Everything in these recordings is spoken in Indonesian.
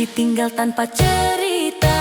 ditinggal tanpa cerita.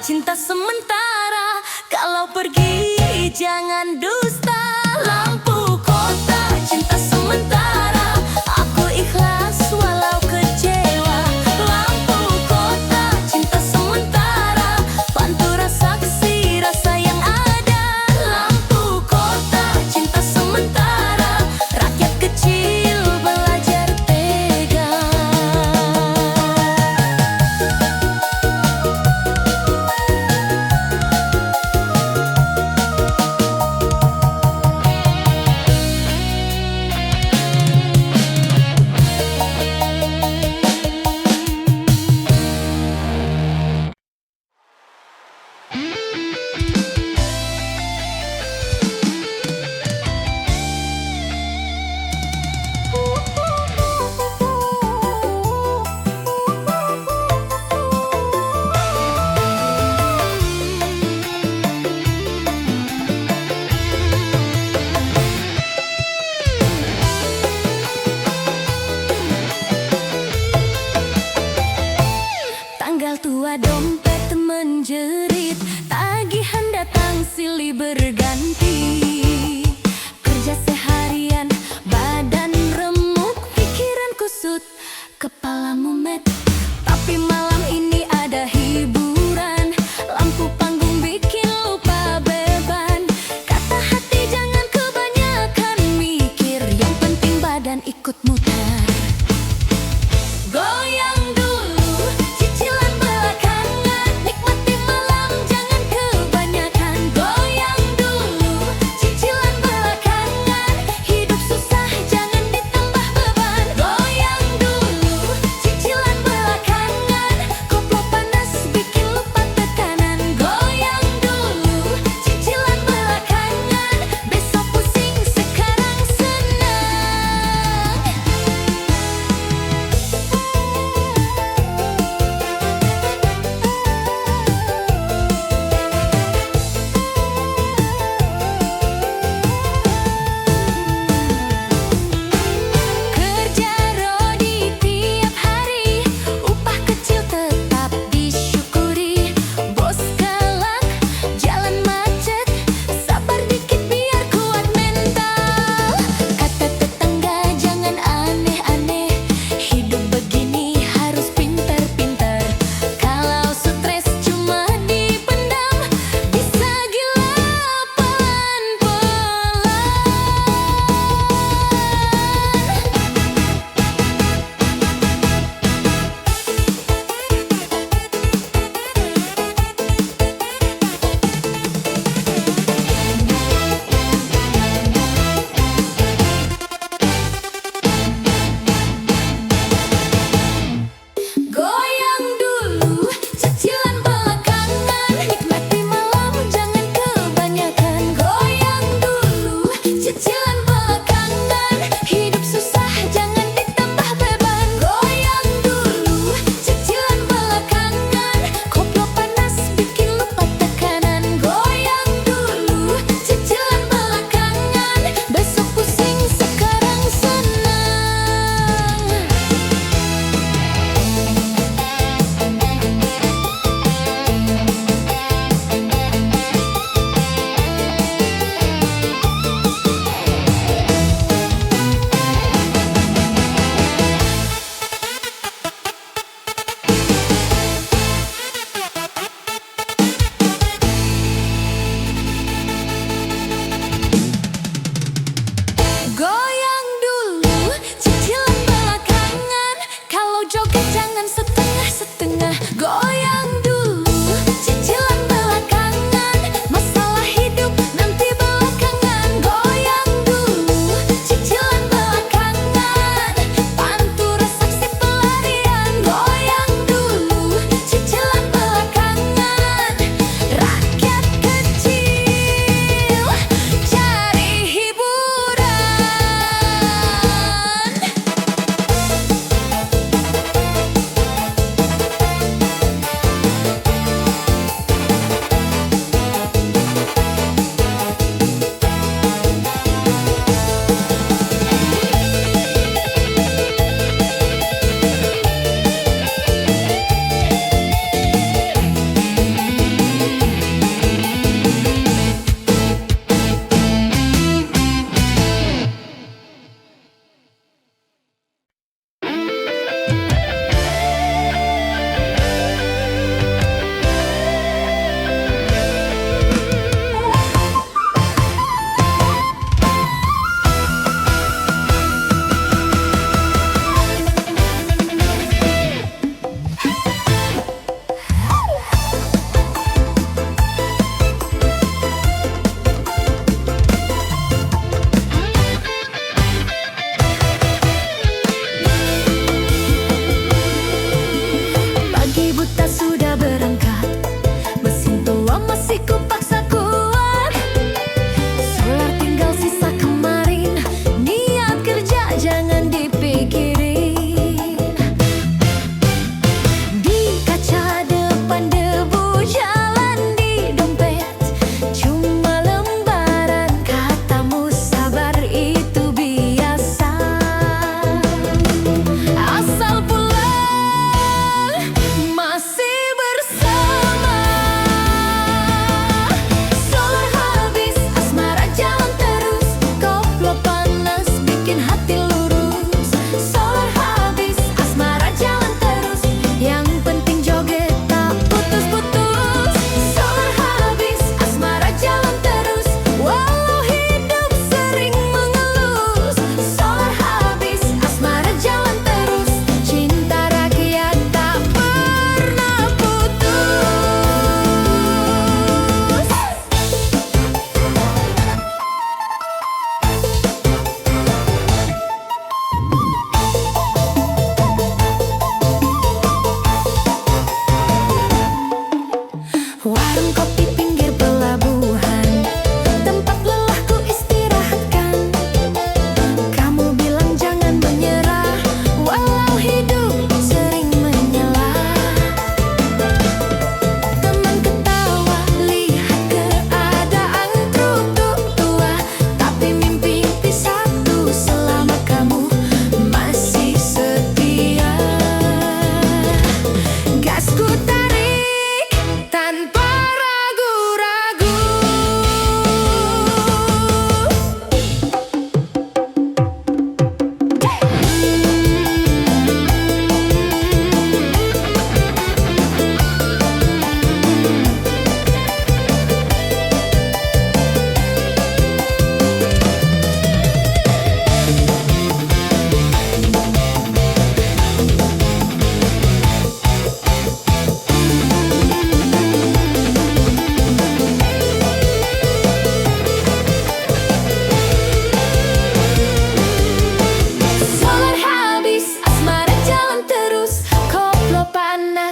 Cinta sementara, kalau pergi jangan dusta. Lampu kota, cinta sementara, aku ikhlas walau kecewa. Lampu kota, cinta sementara, pantura saksi rasa yang ada. Lampu kota, cinta sementara, rakyat kecil belajar tega. Tanggal tua dompet menjerit, tagihan datang silih berganti. Kerja seharian, badan remuk, pikiran kusut, kepala mumet. Tapi malam ini ada hiburan, lampu panggung bikin lupa beban. Kata hati jangan kebanyakan mikir, yang penting badan ikut muter. Goyang dulu, cicilan belakangan, nikmati malam jangan kebanyakan. Goyang dulu, cicilan belakangan, hidup susah jangan ditambah beban. Goyang dulu, cicilan belakangan.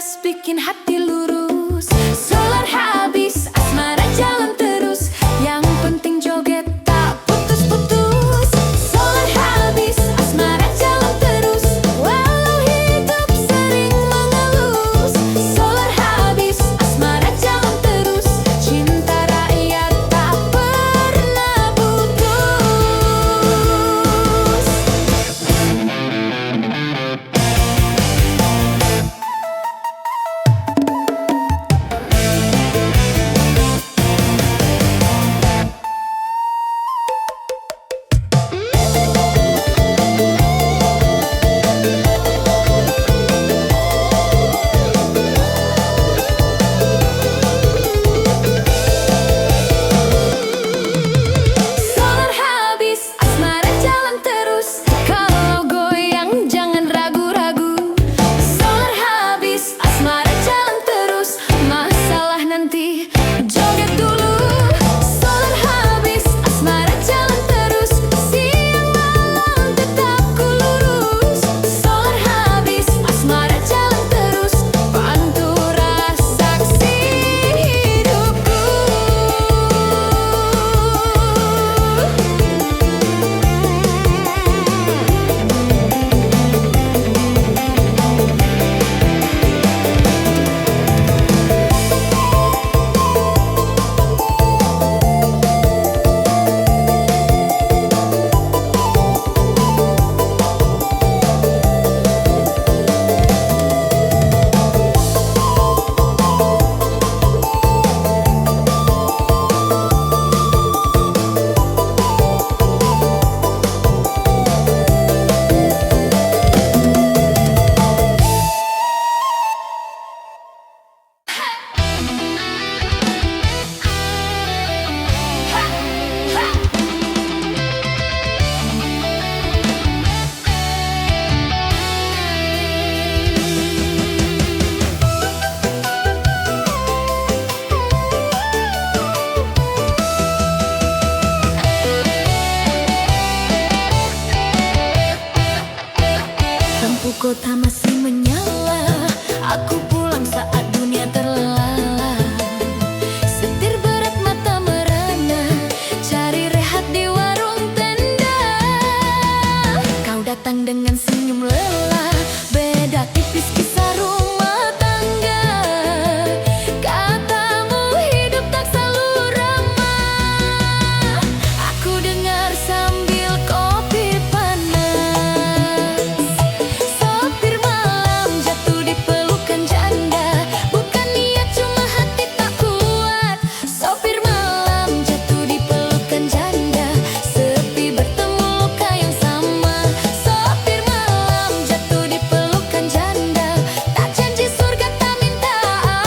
jelas bikin hati lurus. Solar habis, asmara jalan terus. Yang penting joget tak putus-putus. Solar habis, asmara jalan terus. Walau hidup sering mengelus. Solar habis, asmara jalan terus. Cinta rakyat tak pernah putus. Solar habis, asmara jalan terus. Kalau goyang jangan ragu-ragu. Solar habis, asmara jalan terus. Masalah nanti joget dulu. Solar habis, asmara jalan terus. Siang malam tetap ku lurus. Solar habis, asmara jalan terus. Pantura saksi hidupku. Lampu kota masih menyala. Aku pulang saat dunia terlelap. Setir berat mata merana, cari rehat di warung tenda. Kau datang dengan senyum lelah, beda tipis kisah rumah tangga. Katamu hidup tak selalu ramah. Aku dengar sambil kopi panas. Sopir malam jatuh di pelukan janda. Bukan niat cuma hati tak kuat. Sopir malam jatuh di pelukan janda. Sepi bertemu luka yang sama. Sopir malam jatuh di pelukan janda. Tak janji surga tak minta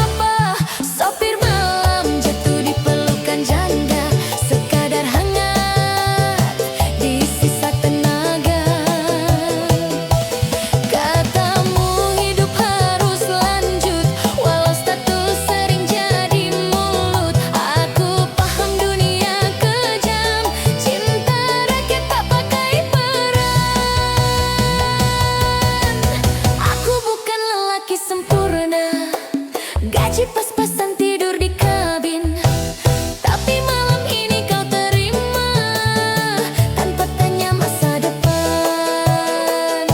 apa. Sopir malam jatuh di pelukan janda. Sekadar hangat di sisa tenaga. Katamu hidup harus lanjut, walau status sering jadi mulut. Aku paham dunia kejam, cinta rakyat tak pakai peran. Aku bukan lelaki sempurna, gaji pas-pasan tidur di kabin. Tapi malam ini kau terima, tanpa tanya masa depan.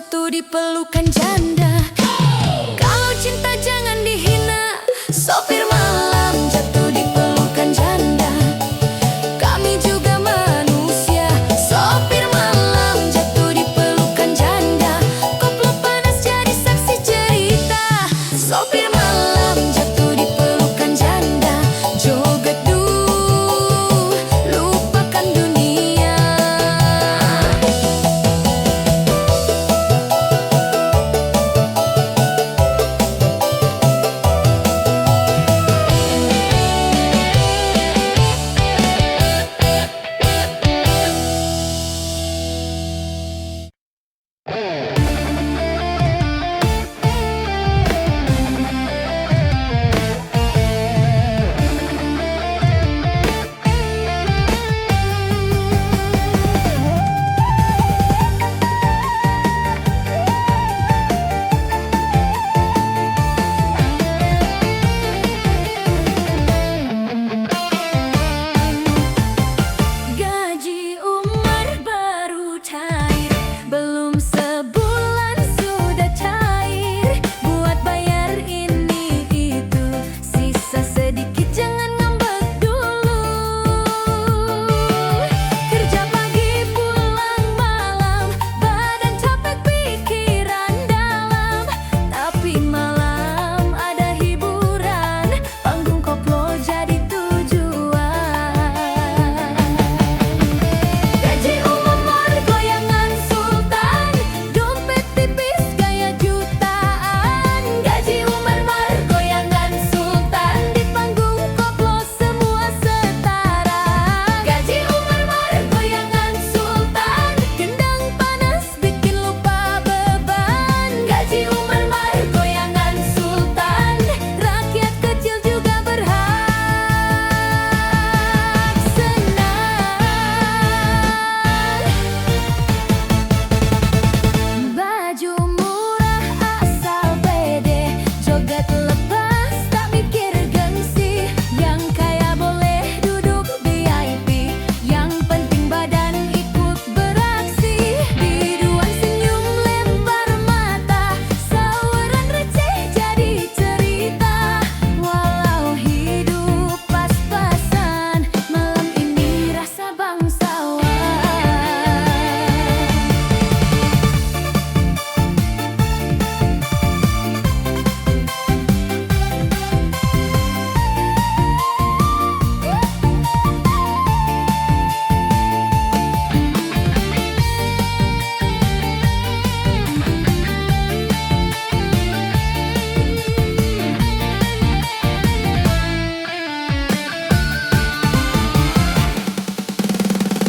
jatuh di pelukan janda. Kalau cinta jangan dihina, sopir malam jatuh di pelukan janda. Kami juga manusia, sopir malam jatuh di pelukan janda. Koplo panas jadi saksi cerita, sopir malam jatuh di pelukan janda. Joget dulu, lupakan dunia. Gaji Umar baru cair, belum sebulan sudah cair. Buat bayar ini itu, sisa sedikit jangan ngambek dulu. Kerja pagi pulang malam, badan capek pikiran dalam. Tapi malam ada hiburan, panggung koplo jadi tujuan. Gaji Umar goyangan sultan, dompet tipis gaya jutaan. Gaji Umar goyangan sultan, di panggung koplo semua setara. Gaji Umar goyangan sultan, gendang panas bikin lupa beban. Gaji Umar goyangan sultan, rakyat kecil juga berhak senang. Baju murah asal pede, joget lepas tak mikir gengsi. Yang kaya boleh duduk VIP, yang penting badan ikut beraksi. Biduan senyum lempar mata, saweran receh jadi cerita. Walau hidup pas-pasan, malam ini rasa bangsawan.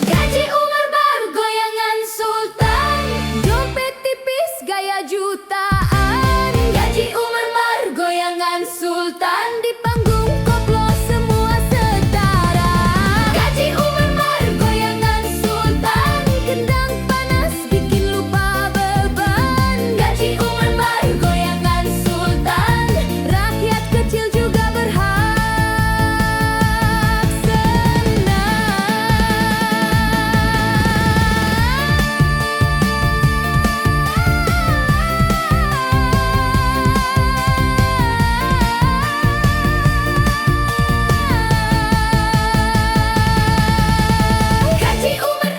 Gaji Umar baru goyangan sultan, dompet tipis gaya jutaan. Gaji Umar goyangan sultan, di panggung koplo semua setara. Gaji Umar goyangan sultan, gendang panas bikin lupa beban. Gaji Umar goyangan sultan, rakyat kecil juga berhak senang. Gaji Umar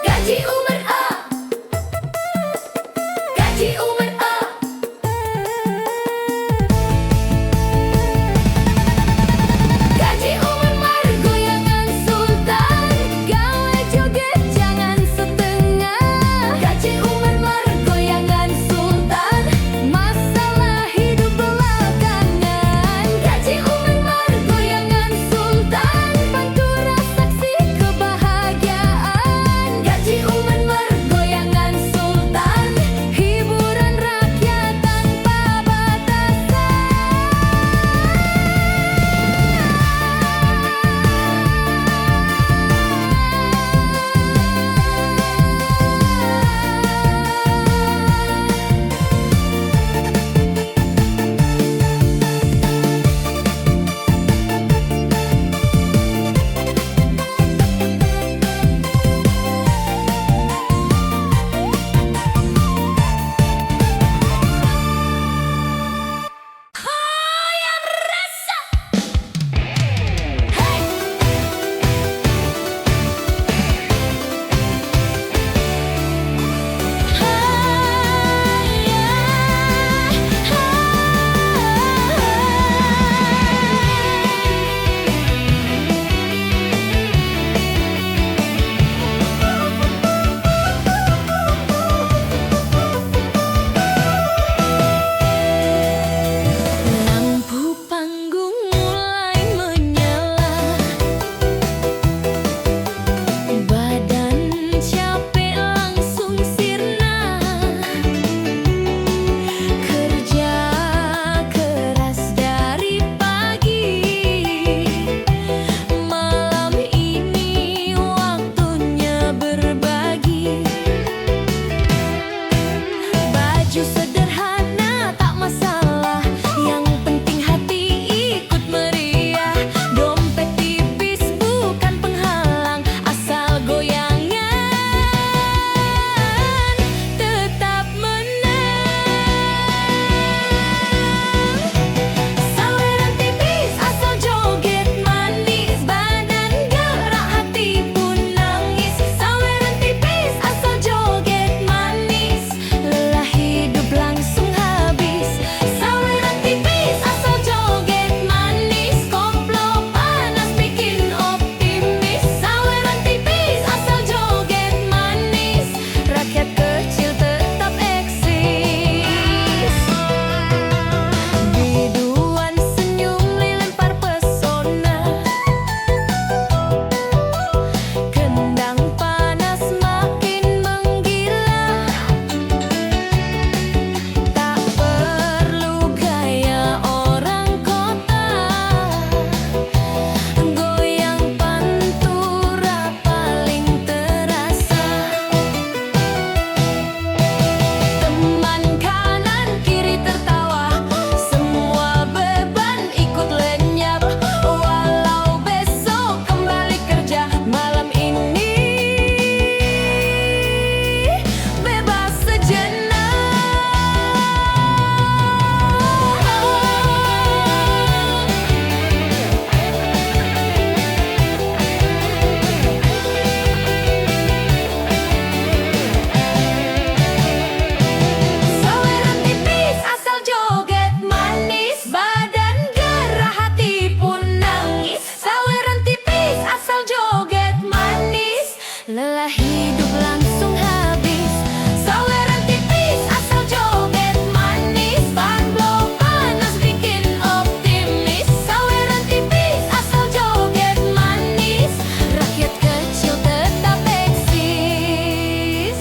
Gaji Umar Gaji Umar Gaji Umar goyangan sultan, gawe joget jangan setengah. Gaji Umar goyangan sultan, masalah hidup belakangan. Gaji Umar goyangan sultan, pantura saksi kebahagiaan. Gaji Umar Lelah hidup langsung habis. Saweran tipis asal joget manis. Ban blow panas bikin optimis. Saweran tipis asal joget manis. Rakyat kecil tetap eksis.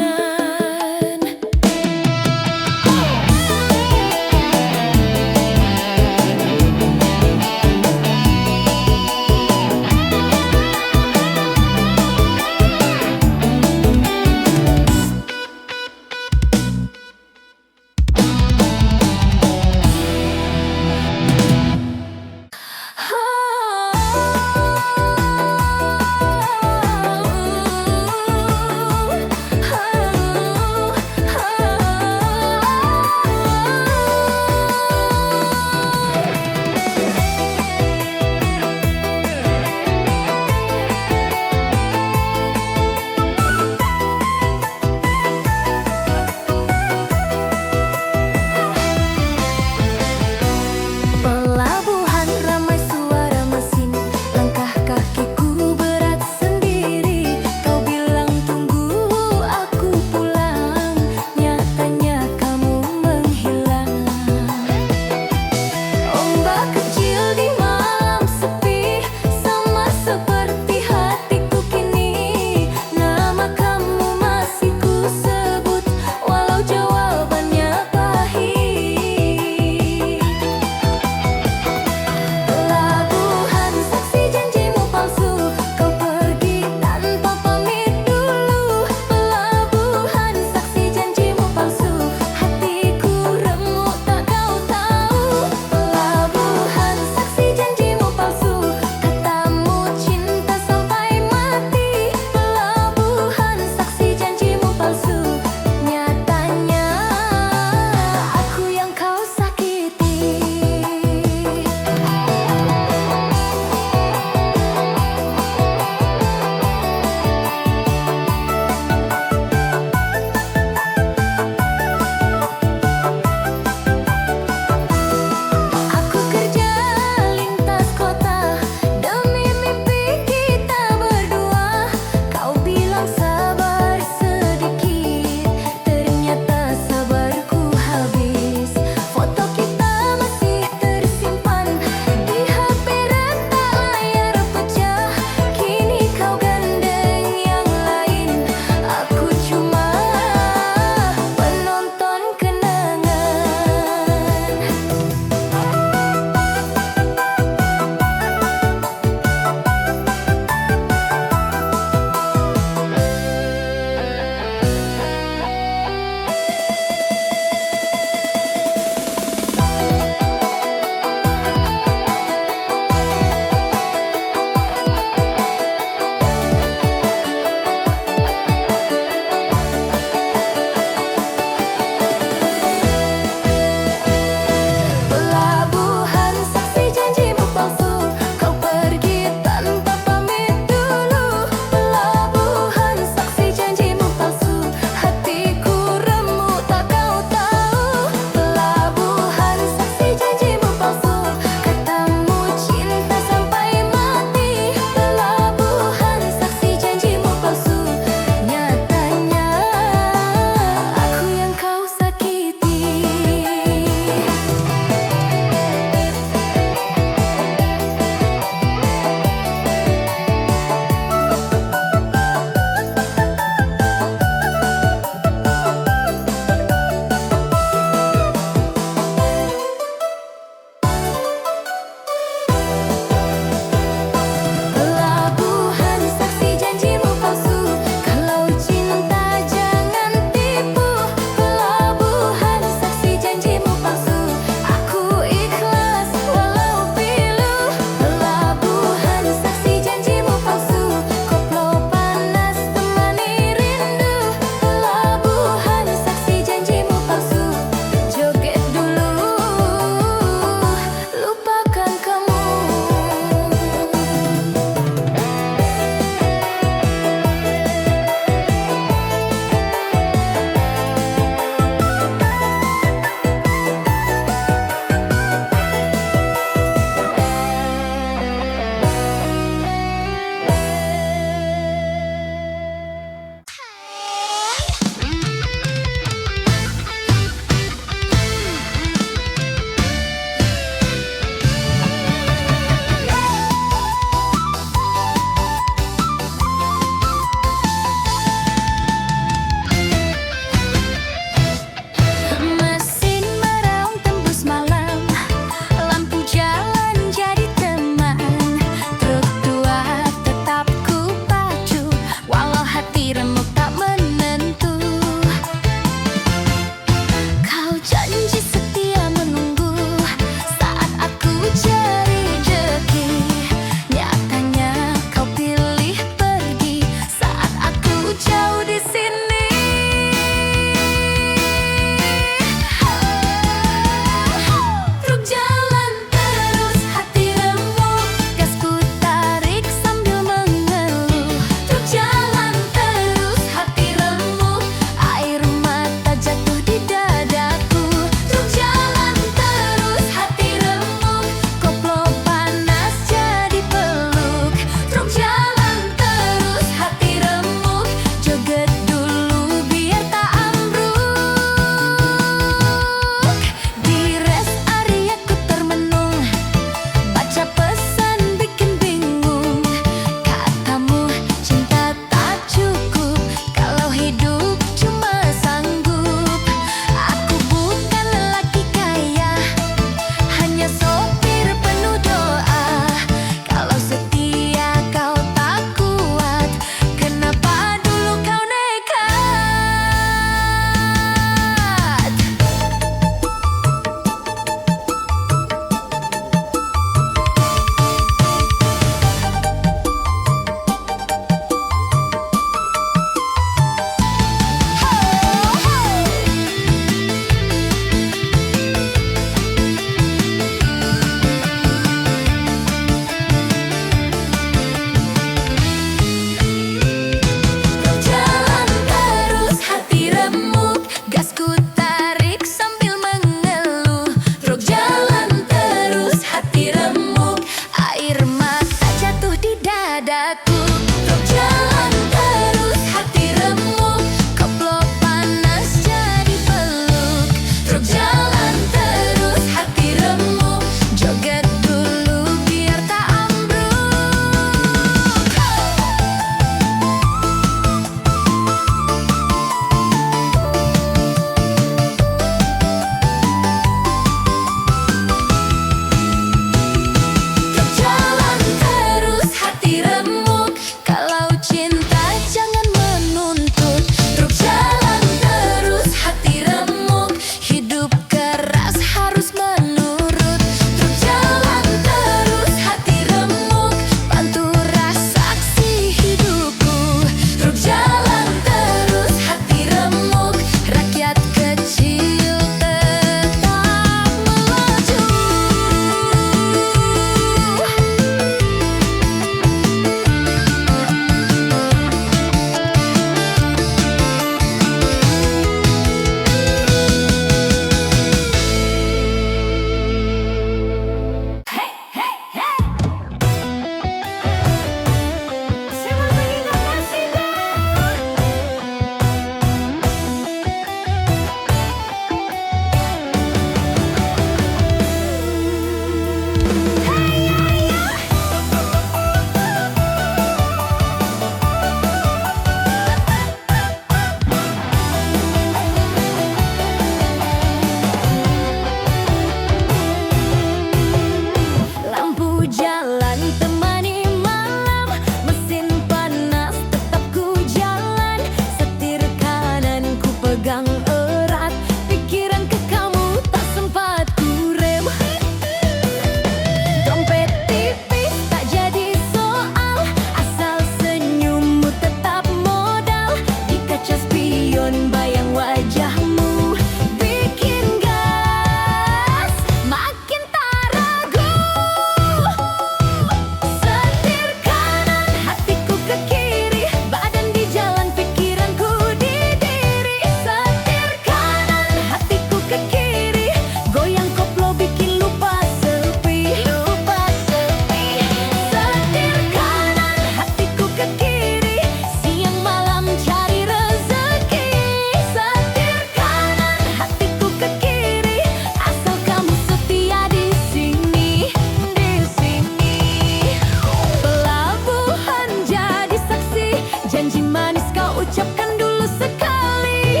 janji manis kau ucapkan dulu sekali.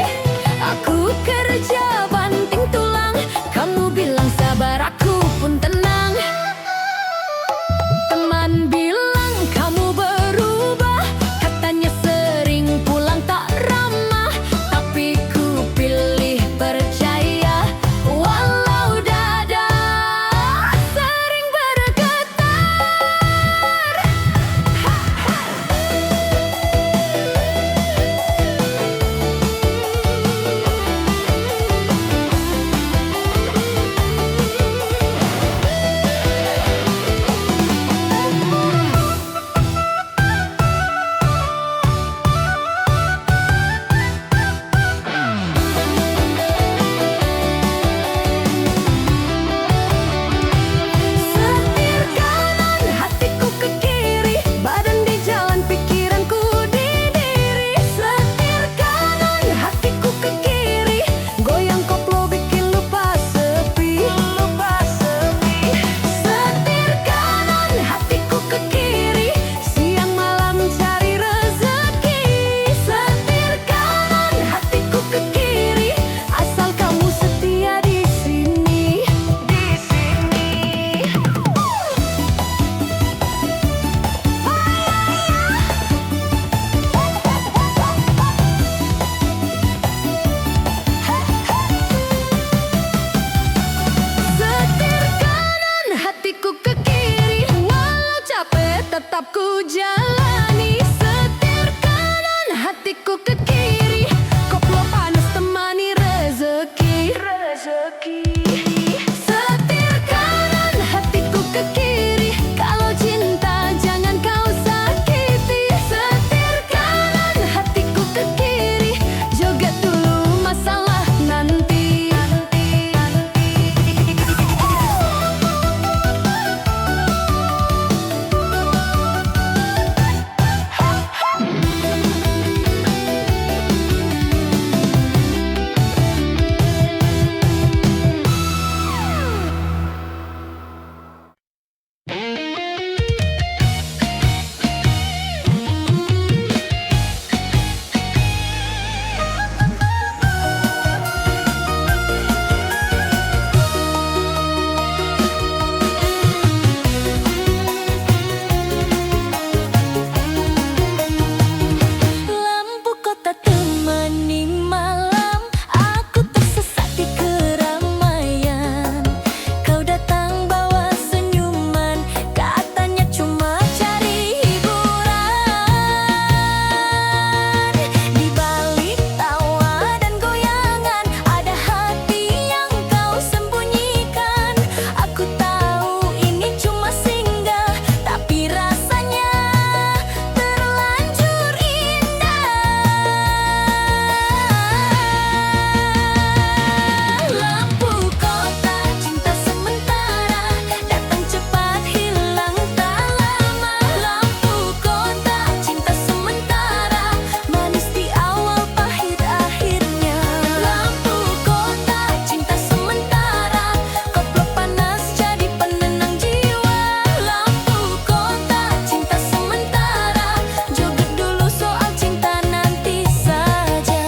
Aku kerja banting tulang, kamu bilang sabar, aku pun tenang. Teman bilang kamu berubah, katanya sering pulang tak ramah. Tapi ku pilih percaya, walau dada sering bergetar. Setir kanan hatiku ke kiri, badan di jalan pikiranku di diri. Setir kanan hatiku ke kiri, goyang koplo bikin lupa sepi. Setir kanan hatiku ke kiri, siang malam cari rezeki. Setir kanan hatiku ke kiri, asal kamu setia di sini. Setir kanan hatiku ke kiri, walau capek tetap ku jalani. Setir kanan hatiku ke kiri, koplo panas temani rezeki. Setir kanan hatiku ke kiri, kalau cinta jangan kau sakiti. Setir kanan hatiku ke kiri, joget dulu masalah nanti. Lampu kota temani malam, aku tersesat di keramaian. Kau datang bawa senyuman, katanya cuma cari hiburan. Di balik tawa dan goyangan, ada hati yang kau sembunyikan. Aku tahu ini cuma singgah, tapi rasanya terlanjur indah. Lampu kota cinta sementara, datang cepat hilang tak lama. Lampu kota cinta sementara, manis di awal pahit akhirnya. Lampu kota cinta sementara, koplo panas jadi penenang jiwa. Lampu kota cinta sementara, joget dulu soal cinta nanti saja.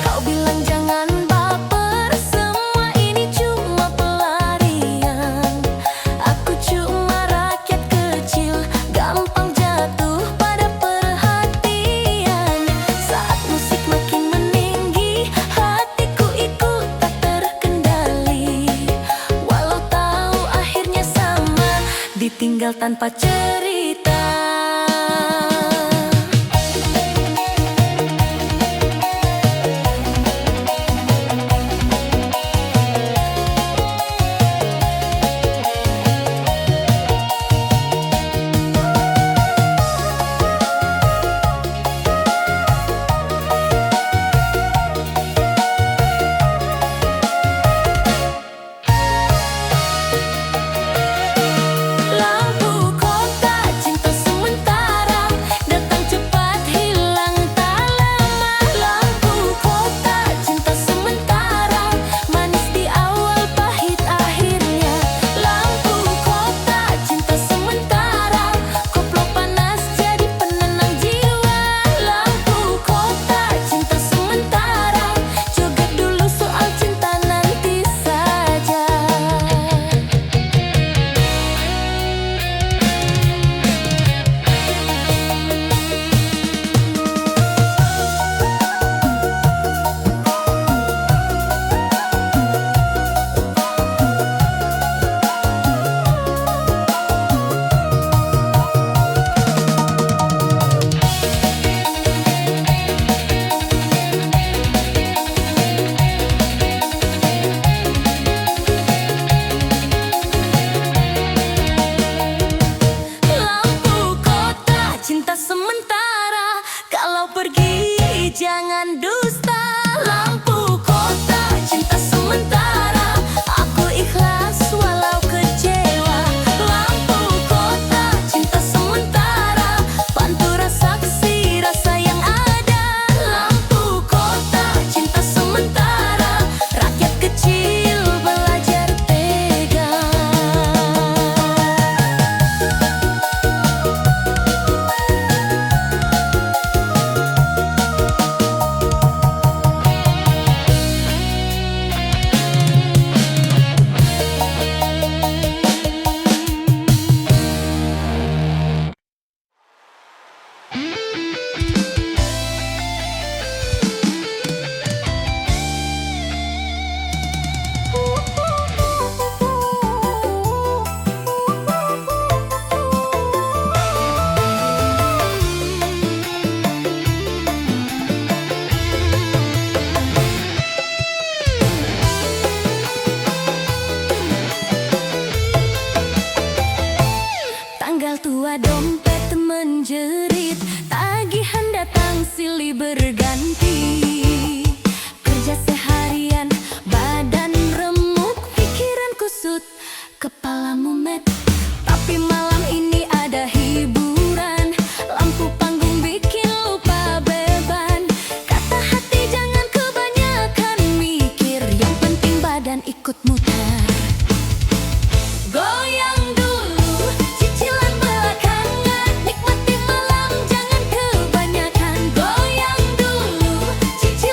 Kau bilang jangan baper, semua ini cuma pelarian. Aku cuma rakyat kecil, gampang jatuh pada perhatian. Saat musik makin meninggi, hatiku ikut tak terkendali. Walau tahu akhirnya sama, ditinggal tanpa cerita. Lampu kota perut menjerit, tagihan datang silih berganti. Kerja seharian, badan remuk, pikiran kusut, kepala mumet. Tapi malam ini ada hiburan, lampu panggung bikin lupa beban. Kata hati jangan kebanyakan mikir, yang penting badan ikut muter. Goyang dulu, cicilan belakangan, nikmati malam jangan kebanyakan. Goyang dulu, cicilan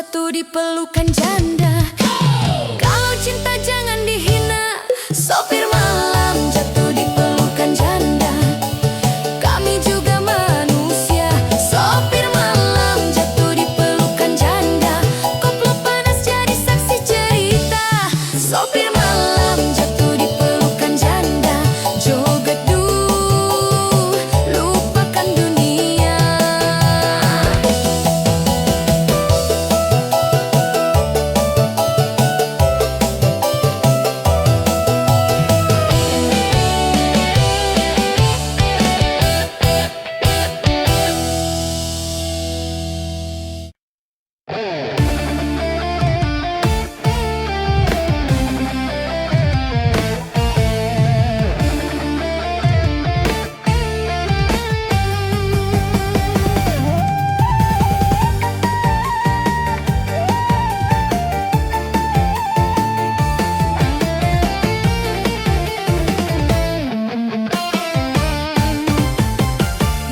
jatuh di pelukan janda. Kalau cinta jangan dihina, sopir malam jatuh di pelukan janda. Kami juga manusia, sopir malam jatuh di pelukan janda. Koplo panas jadi saksi cerita, sopir malam jatuh di pelukan janda. Joget duh, lupakan dunia.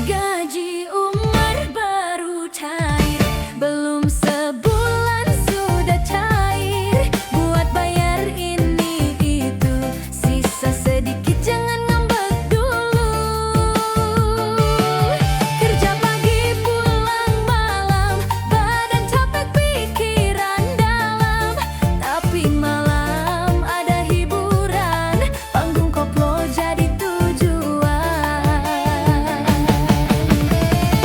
Gaji Umar baru cair, belum sebulan sudah cair. Buat bayar ini itu, sisa sedikit jangan ngambek dulu. Kerja pagi pulang malam, badan capek pikiran dalam. Tapi malam ada hiburan, panggung koplo jadi tujuan.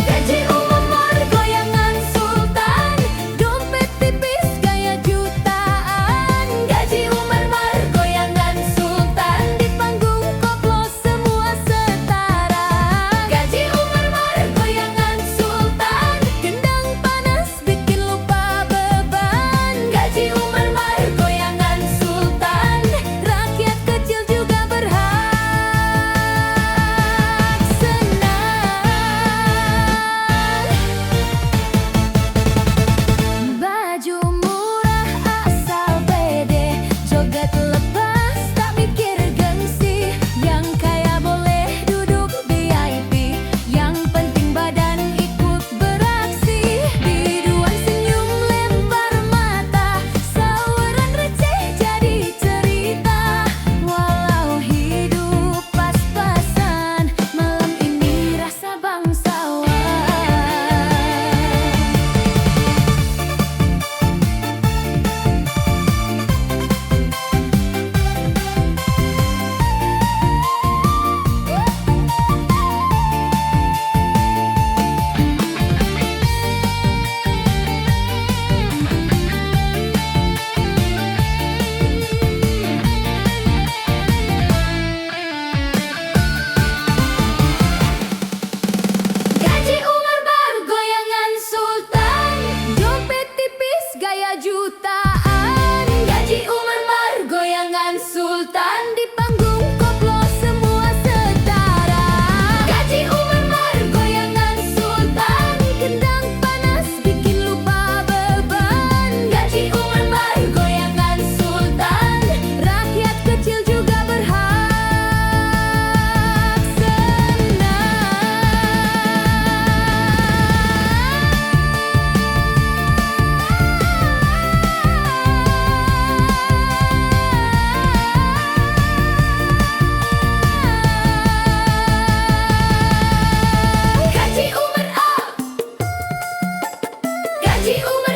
Gaji Umar goyangan sultan, dompet tipis gaya jutaan. Gaji Umar goyangan sultan, di panggung koplo semua setara. Gaji Umar goyangan sultan, gendang panas bikin lupa beban. Gaji Umar goyangan sultan, rakyat kecil juga berhak senang. Baju murah asal pede, joget lepas tak mikir gengsi. Yang kaya boleh duduk VIP, yang penting badan ikut beraksi. Biduan senyum lempar mata, saweran receh jadi cerita. Walau hidup pas-pasan, malam ini rasa bangsawan. Gaji Umar baru goyangan sultan, dompet tipis gaya jutaan. Gaji Umar goyangan sultan, di panggung koplo semua setara. Gaji Umar goyangan sultan, gendang panas bikin lupa beban. Gaji Umar goyangan sultan, rakyat kecil juga berhak senang. Gaji Umar up, Gaji Umar